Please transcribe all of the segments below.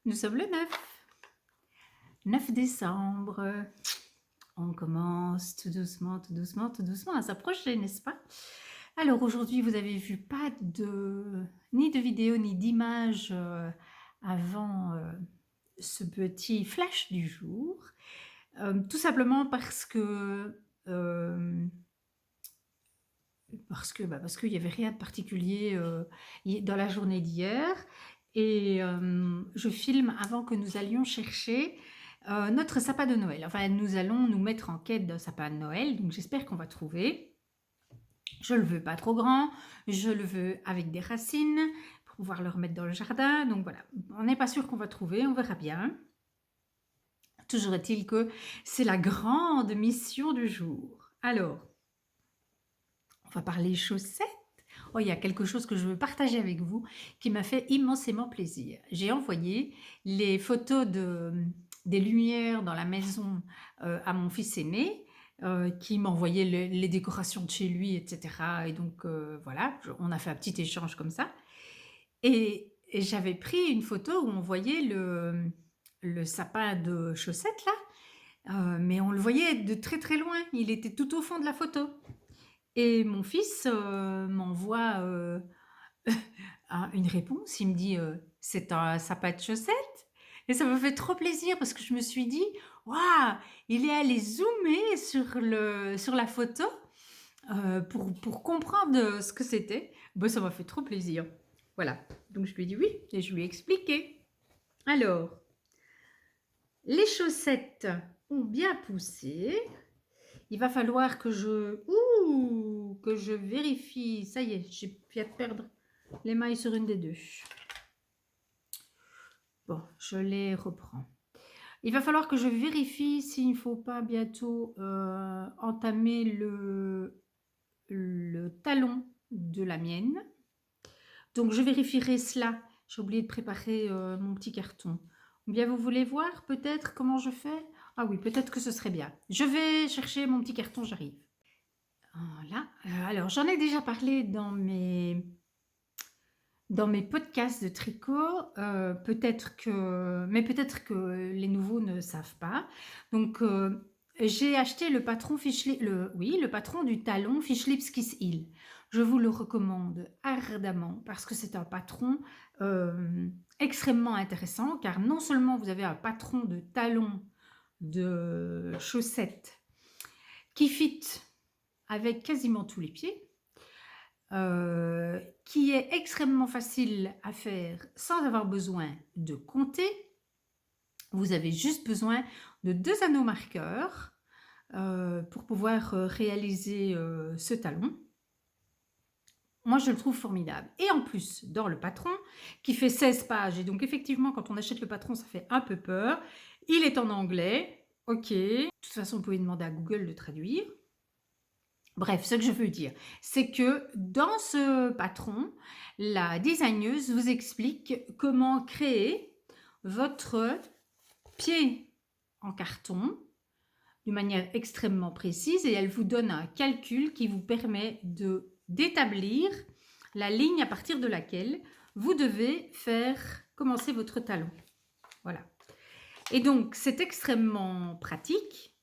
Nous sommes le 9 décembre. On commence tout doucement, tout doucement, tout doucement à s'approcher, n'est-ce pas? Alors aujourd'hui, vous avez vu pas ni de vidéo ni d'image avant ce petit flash du jour. Tout simplement euh, parce qu'il y avait rien de particulier dans la journée d'hier. Et je filme avant que nous allions chercher notre sapin de Noël. Enfin, nous allons nous mettre en quête d'un sapin de Noël, donc j'espère qu'on va trouver. Je le veux pas trop grand, je le veux avec des racines pour pouvoir le remettre dans le jardin. Donc voilà, on n'est pas sûr qu'on va trouver, on verra bien. Toujours est-il que c'est la grande mission du jour. Alors, on va parler chaussettes. Oh, il y a quelque chose que je veux partager avec vous qui m'a fait immensément plaisir. J'ai envoyé les photos des lumières dans la maison à mon fils aîné, qui m'envoyait les décorations de chez lui, etc. Et donc voilà, on a fait un petit échange comme ça. Et j'avais pris une photo où on voyait le sapin de chaussettes là, mais on le voyait de très très loin. Il était tout au fond de la photo. Et mon fils m'envoie une réponse. Il me dit c'est un sapin de chaussettes. Et ça m'a fait trop plaisir parce que je me suis dit waouh, il est allé zoomer sur la photo pour comprendre ce que c'était. Bon, ça m'a fait trop plaisir. Voilà. Donc je lui ai dit oui et je lui ai expliqué. Alors, les chaussettes ont bien poussé. Il va falloir que je vérifie. Ça y est, j'ai viens de perdre les mailles sur une des deux. Bon, je les reprends. Il va falloir que je vérifie s'il ne faut pas bientôt entamer le talon de la mienne. Donc, je vérifierai cela. J'ai oublié de préparer mon petit carton. Ou bien vous voulez voir peut-être comment je fais? Ah oui, peut-être que ce serait bien. Je vais chercher mon petit carton, j'arrive. Voilà. Alors, j'en ai déjà parlé dans mes podcasts de tricot. Peut-être que les nouveaux ne savent pas. Donc, j'ai acheté le patron le patron du talon Fish Lips Kiss Heel. Je vous le recommande ardemment parce que c'est un patron extrêmement intéressant, car non seulement vous avez un patron de talon de chaussettes qui fit avec quasiment tous les pieds, qui est extrêmement facile à faire sans avoir besoin de compter. Vous avez juste besoin de 2 anneaux marqueurs pour pouvoir réaliser ce talon. Moi, je le trouve formidable. Et en plus, dans le patron, qui fait 16 pages, et donc effectivement, quand on achète le patron, ça fait un peu peur. Il est en anglais, ok. De toute façon, vous pouvez demander à Google de traduire. Bref, ce que je veux dire, c'est que dans ce patron, la designeuse vous explique comment créer votre pied en carton d'une manière extrêmement précise, et elle vous donne un calcul qui vous permet d'établir la ligne à partir de laquelle vous devez faire commencer votre talon. Voilà. Et donc, c'est extrêmement pratique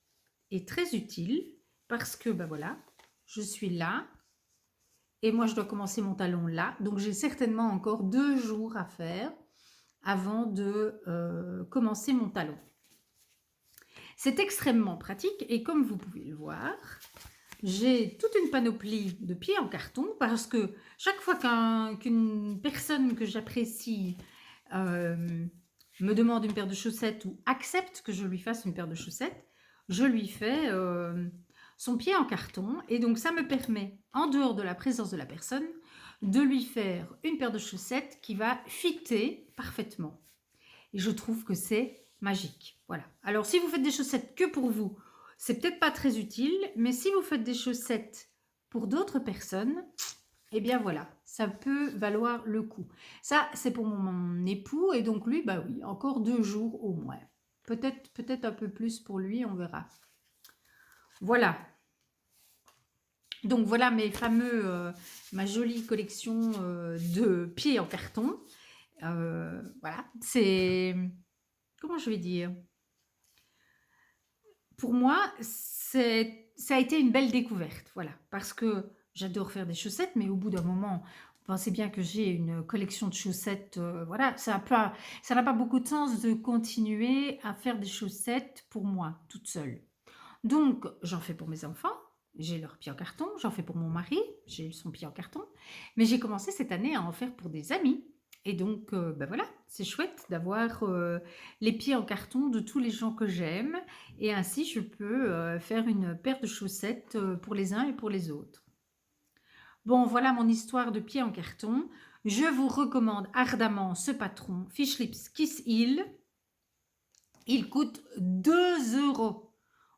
et très utile parce que, ben voilà, je suis là et moi je dois commencer mon talon là, donc j'ai certainement encore 2 jours à faire avant de commencer mon talon. C'est extrêmement pratique et comme vous pouvez le voir, j'ai toute une panoplie de pieds en carton parce que chaque fois qu'une personne que j'apprécie me demande une paire de chaussettes ou accepte que je lui fasse une paire de chaussettes, je lui fais son pied en carton, et donc ça me permet, en dehors de la présence de la personne, de lui faire une paire de chaussettes qui va fitter parfaitement. Et je trouve que c'est magique. Voilà. Alors si vous faites des chaussettes que pour vous, c'est peut-être pas très utile, mais si vous faites des chaussettes pour d'autres personnes, eh bien voilà, ça peut valoir le coup. Ça, c'est pour mon époux, et donc lui, bah oui, encore 2 jours au moins. Peut-être un peu plus pour lui, on verra. Voilà. Donc voilà ma jolie collection de pieds en carton. voilà, c'est comment je vais dire? Pour moi, ça a été une belle découverte, voilà, parce que j'adore faire des chaussettes, mais au bout d'un moment, vous pensez bien que j'ai une collection de chaussettes, voilà, ça n'a pas beaucoup de sens de continuer à faire des chaussettes pour moi, toute seule. Donc j'en fais pour mes enfants, j'ai leurs pieds en carton, j'en fais pour mon mari, j'ai son pied en carton, mais j'ai commencé cette année à en faire pour des amis et donc bah, voilà, c'est chouette d'avoir, les pieds en carton de tous les gens que j'aime et ainsi je peux, faire une paire de chaussettes, pour les uns et pour les autres. Bon, voilà mon histoire de pieds en carton. Je vous recommande ardemment ce patron Fish Lips Kiss Heel. Il coûte 2 €.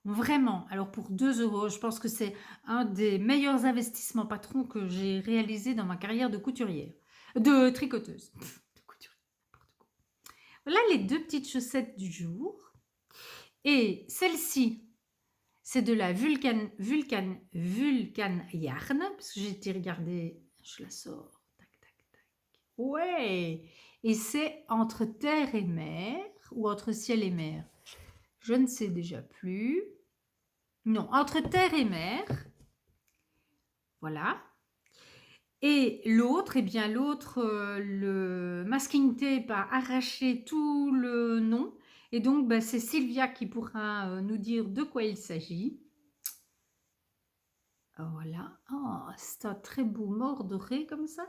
Vraiment. Alors pour 2 €, je pense que c'est un des meilleurs investissements patrons que j'ai réalisé dans ma carrière de couturière, de tricoteuse. De couturière, n'importe quoi. Voilà les 2 petites chaussettes du jour. Et celle-ci, c'est de la Vulcan Yarn, parce que j'ai été regarder, je la sors. Tac, tac, tac. Ouais! Et c'est entre terre et mer, ou entre ciel et mer. Je ne sais déjà plus. Non, entre terre et mer. Voilà. Et l'autre, eh bien l'autre, le masking tape a arraché tout le nom. Et donc, bah, c'est Sylvia qui pourra nous dire de quoi il s'agit. Voilà. Oh, c'est un très beau mort doré comme ça.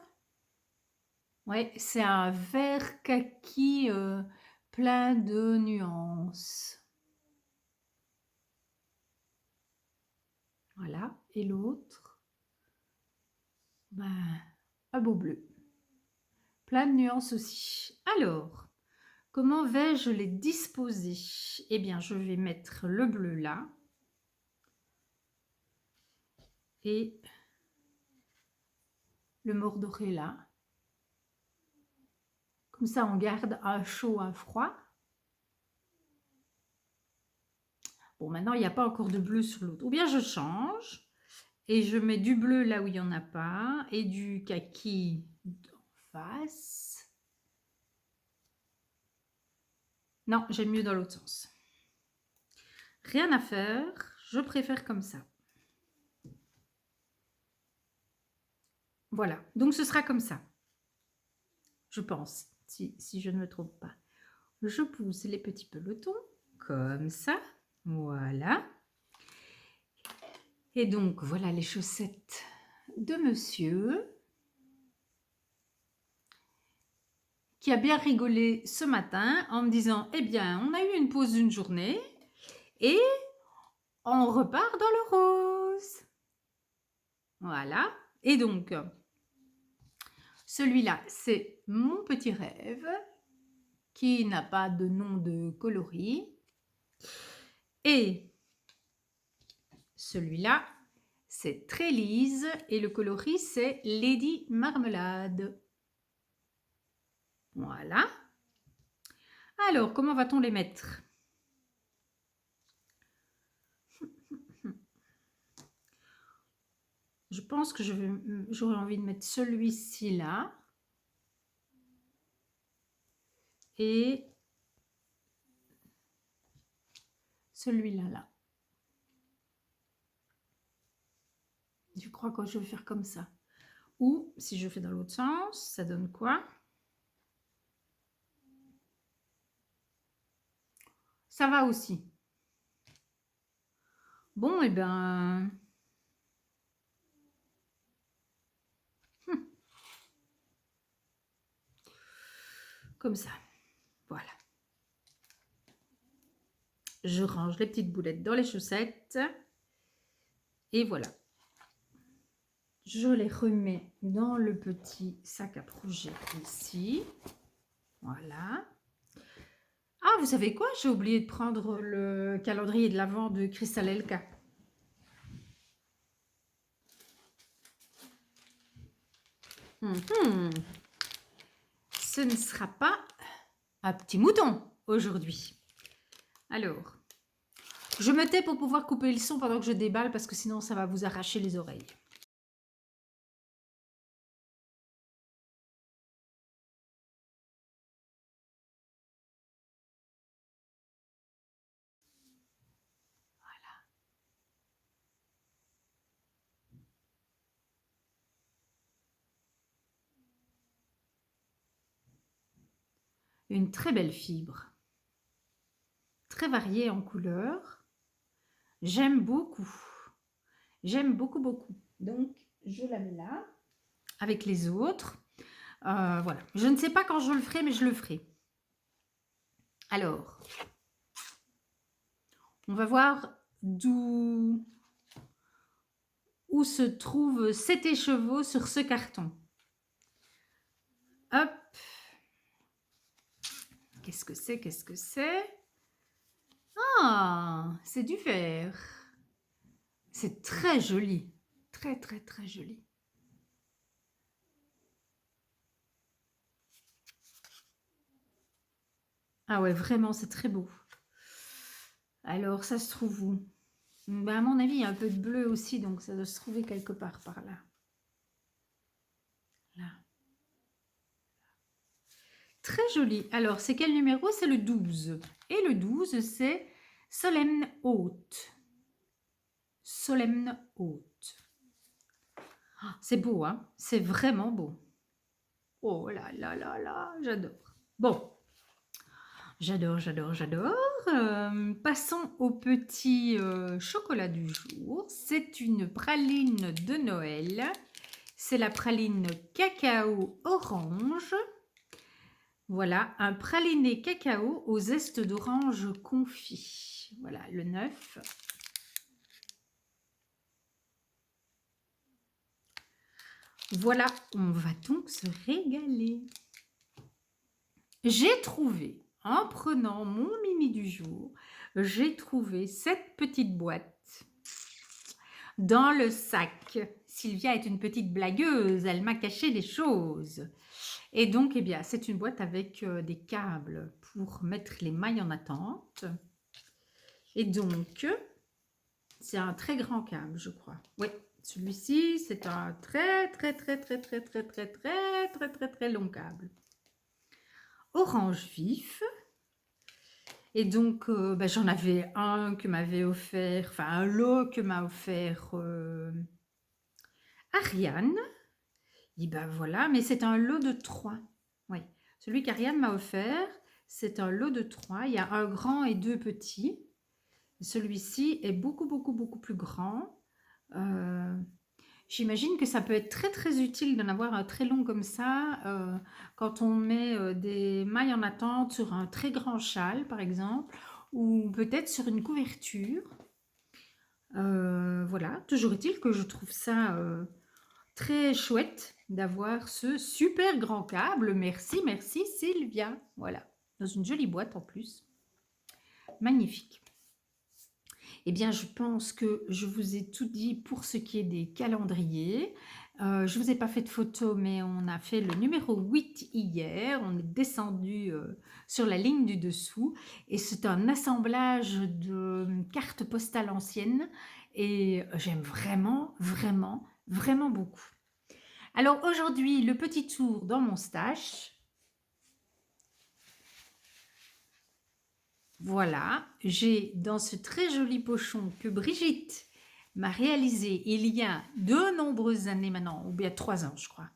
Ouais, c'est un vert kaki plein de nuances. Voilà. Et l'autre, ben, un beau bleu. Plein de nuances aussi. Alors, comment vais-je les disposer? Eh bien, je vais mettre le bleu là. Et le mort doré là. Comme ça, on garde un chaud, un froid. Bon, maintenant, il n'y a pas encore de bleu sur l'autre. Ou bien je change et je mets du bleu là où il n'y en a pas et du kaki en face. Non, j'aime mieux dans l'autre sens. Rien à faire, je préfère comme ça. Voilà, donc ce sera comme ça, je pense, si je ne me trompe pas. Je pousse les petits pelotons, comme ça, voilà. Et donc, voilà les chaussettes de monsieur, qui a bien rigolé ce matin en me disant, eh bien, on a eu une pause d'une journée et on repart dans le rose. Voilà, et donc, celui-là, c'est mon petit rêve, qui n'a pas de nom de coloris. Et celui-là, c'est très lise et le coloris, c'est Lady Marmelade. Voilà. Alors, comment va-t-on les mettre? Je pense que j'aurais envie de mettre celui-ci là. Et celui-là là. Je crois que je vais faire comme ça. Ou si je fais dans l'autre sens, ça donne quoi? Ça va aussi. Bon, et ben... Comme ça. Voilà. Je range les petites boulettes dans les chaussettes. Et voilà. Je les remets dans le petit sac à projet ici. Voilà. Ah, vous savez quoi? J'ai oublié de prendre le calendrier de l'Avent de Crystal Elka. Ce ne sera pas un petit mouton aujourd'hui. Alors, je me tais pour pouvoir couper le son pendant que je déballe parce que sinon ça va vous arracher les oreilles. Une très belle fibre, très variée en couleurs. J'aime beaucoup. J'aime beaucoup, beaucoup. Donc, je la mets là, avec les autres. Voilà. Je ne sais pas quand je le ferai, mais je le ferai. Alors, on va voir où se trouvent 7 écheveaux sur ce carton. Hop. Qu'est-ce que c'est? Qu'est-ce que c'est? Ah, c'est du verre. C'est très joli. Très, très, très joli. Ah ouais, vraiment, c'est très beau. Alors, ça se trouve où? Ben, à mon avis, il y a un peu de bleu aussi, donc ça doit se trouver quelque part par là. Là. Très joli. Alors, c'est quel numéro? C'est le 12. Et le 12, c'est Solemne Haute. Solemne Haute. Ah, c'est beau, hein? C'est vraiment beau. Oh là là là là, j'adore. Bon, j'adore, j'adore, j'adore. Passons au petit chocolat du jour. C'est une praline de Noël. C'est la praline cacao orange. Voilà, un praliné cacao au zeste d'orange confit. Voilà, le 9. Voilà, on va donc se régaler. J'ai trouvé, en prenant mon mini du jour, j'ai trouvé cette petite boîte dans le sac. Sylvia est une petite blagueuse, elle m'a caché des choses. Et donc, eh bien, c'est une boîte avec des câbles pour mettre les mailles en attente. Et donc, c'est un très grand câble, je crois. Oui, celui-ci, c'est un très, très, très, très, très, très, très, très, très, très, très long câble. Orange vif. Et donc, j'en avais un que m'avait offert, enfin un lot que m'a offert Ariane. Et ben voilà, mais c'est un lot de 3. Oui, celui qu'Ariane m'a offert, c'est un lot de 3. Il y a un grand et 2 petits. Celui-ci est beaucoup, beaucoup, beaucoup plus grand. J'imagine que ça peut être très, très utile d'en avoir un très long comme ça quand on met des mailles en attente sur un très grand châle, par exemple, ou peut-être sur une couverture. Voilà, toujours est-il que je trouve ça très chouette d'avoir ce super grand câble. Merci, merci Sylvia. Voilà, dans une jolie boîte en plus. Magnifique. Eh bien, je pense que je vous ai tout dit pour ce qui est des calendriers. Je ne vous ai pas fait de photo, mais on a fait le numéro 8 hier. On est descendu sur la ligne du dessous. Et c'est un assemblage de cartes postales anciennes. Et j'aime vraiment, vraiment, vraiment beaucoup. Alors aujourd'hui, le petit tour dans mon stash. Voilà, j'ai dans ce très joli pochon que Brigitte m'a réalisé il y a de nombreuses années maintenant, ou bien 3 ans je crois.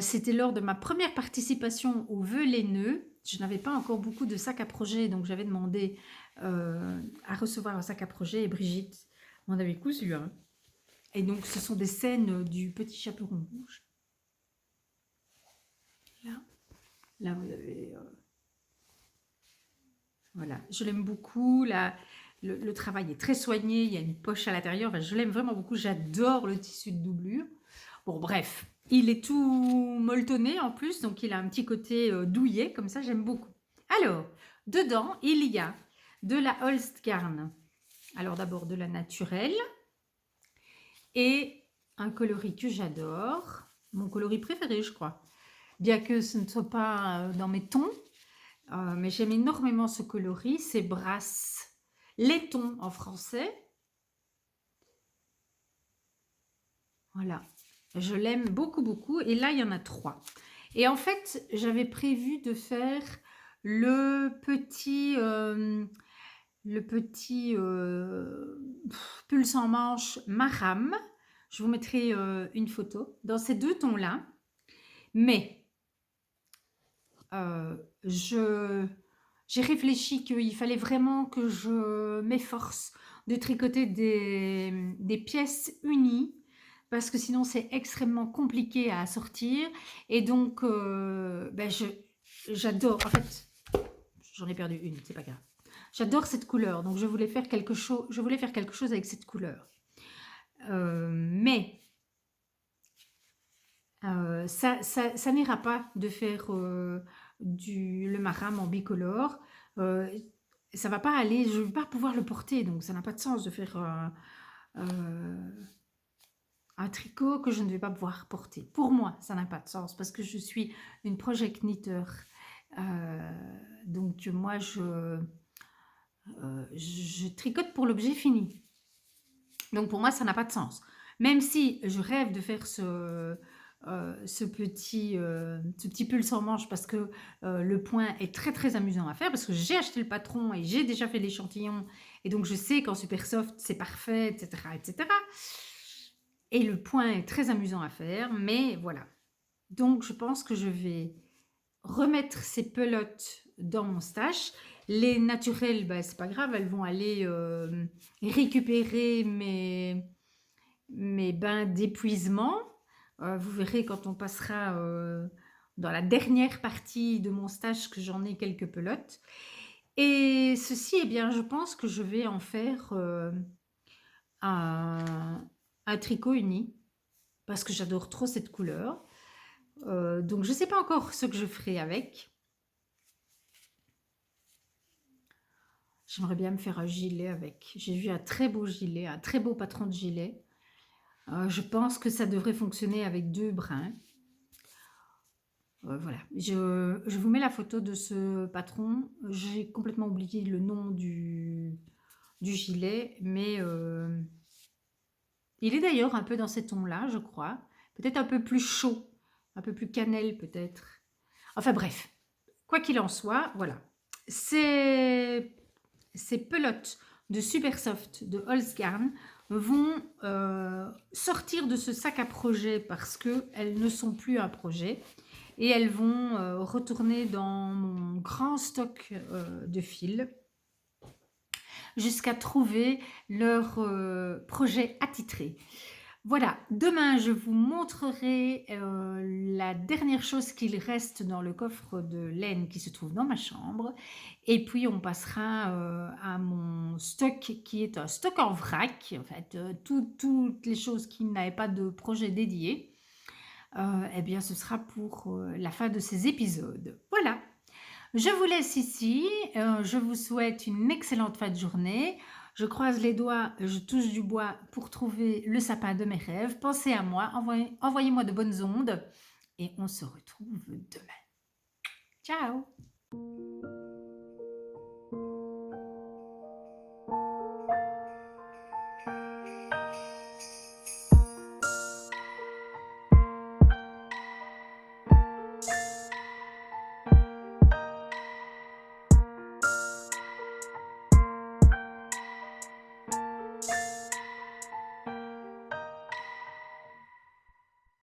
C'était lors de ma première participation au Vœux les Nœuds. Je n'avais pas encore beaucoup de sacs à projet, donc j'avais demandé à recevoir un sac à projet et Brigitte m'en avait cousu un. Et donc ce sont des scènes du Petit Chaperon Rouge. Là vous avez... Voilà, je l'aime beaucoup. Le travail est très soigné. Il y a une poche à l'intérieur. Enfin, je l'aime vraiment beaucoup. J'adore le tissu de doublure. Bon, bref, il est tout molletonné en plus. Donc, il a un petit côté douillet. Comme ça, j'aime beaucoup. Alors, dedans, il y a de la Holstgarn. Alors, d'abord, de la naturelle. Et un coloris que j'adore. Mon coloris préféré, je crois. Bien que ce ne soit pas dans mes tons. Mais j'aime énormément ce coloris, c'est Brass laiton en français. Voilà, je l'aime beaucoup, beaucoup. Et là, il y en a 3. Et en fait, j'avais prévu de faire le petit pull sans manche Maram. Je vous mettrai une photo dans ces 2 tons-là. Mais je j'ai réfléchi qu'il fallait vraiment que je m'efforce de tricoter des pièces unies parce que sinon c'est extrêmement compliqué à assortir et donc bah, je j'adore en fait, j'en ai perdu une, c'est pas grave. J'adore cette couleur, donc je voulais faire quelque chose avec cette couleur. Mais ça n'ira pas de faire, le marram en bicolore, heu, ça va pas aller, je ne vais pas pouvoir le porter, donc ça n'a pas de sens de faire, un tricot que je ne vais pas pouvoir porter. Pour moi, ça n'a pas de sens parce que je suis une project knitter, heu, donc moi je tricote pour l'objet fini. Donc pour moi, ça n'a pas de sens. Même si je rêve de faire ce petit pull sans manches parce que le point est très très amusant à faire, parce que j'ai acheté le patron et j'ai déjà fait l'échantillon, et donc je sais qu'en super soft c'est parfait, etc., etc. Et le point est très amusant à faire, mais voilà. Donc je pense que je vais remettre ces pelotes dans mon stash. Les naturelles, bah, c'est pas grave, elles vont aller récupérer mes bains d'épuisement. Vous verrez quand on passera dans la dernière partie de mon stage que j'en ai quelques pelotes. Et ceci, eh bien, je pense que je vais en faire un, un tricot uni parce que j'adore trop cette couleur. Donc, je ne sais pas encore ce que je ferai avec. J'aimerais bien me faire un gilet avec. J'ai vu un très beau gilet, un très beau patron de gilet. Je pense que ça devrait fonctionner avec 2 brins. Voilà, je vous mets la photo de ce patron. J'ai complètement oublié le nom du gilet, mais il est d'ailleurs un peu dans ces tons-là, je crois. Peut-être un peu plus chaud, un peu plus cannelle peut-être. Enfin bref, quoi qu'il en soit, voilà. Ces, ces pelotes de Super Soft de Holzgarn vont sortir de ce sac à projet parce qu'elles ne sont plus un projet, et elles vont retourner dans mon grand stock de fils jusqu'à trouver leur projet attitré. Voilà, demain je vous montrerai la dernière chose qu'il reste dans le coffre de laine qui se trouve dans ma chambre, et puis on passera à mon stock qui est un stock en vrac, en fait, toutes les choses qui n'avaient pas de projet dédié. Eh bien ce sera pour la fin de ces épisodes. Voilà, je vous laisse ici, je vous souhaite une excellente fin de journée. Je croise les doigts, je touche du bois pour trouver le sapin de mes rêves. Pensez à moi, envoyez-moi de bonnes ondes et on se retrouve demain. Ciao!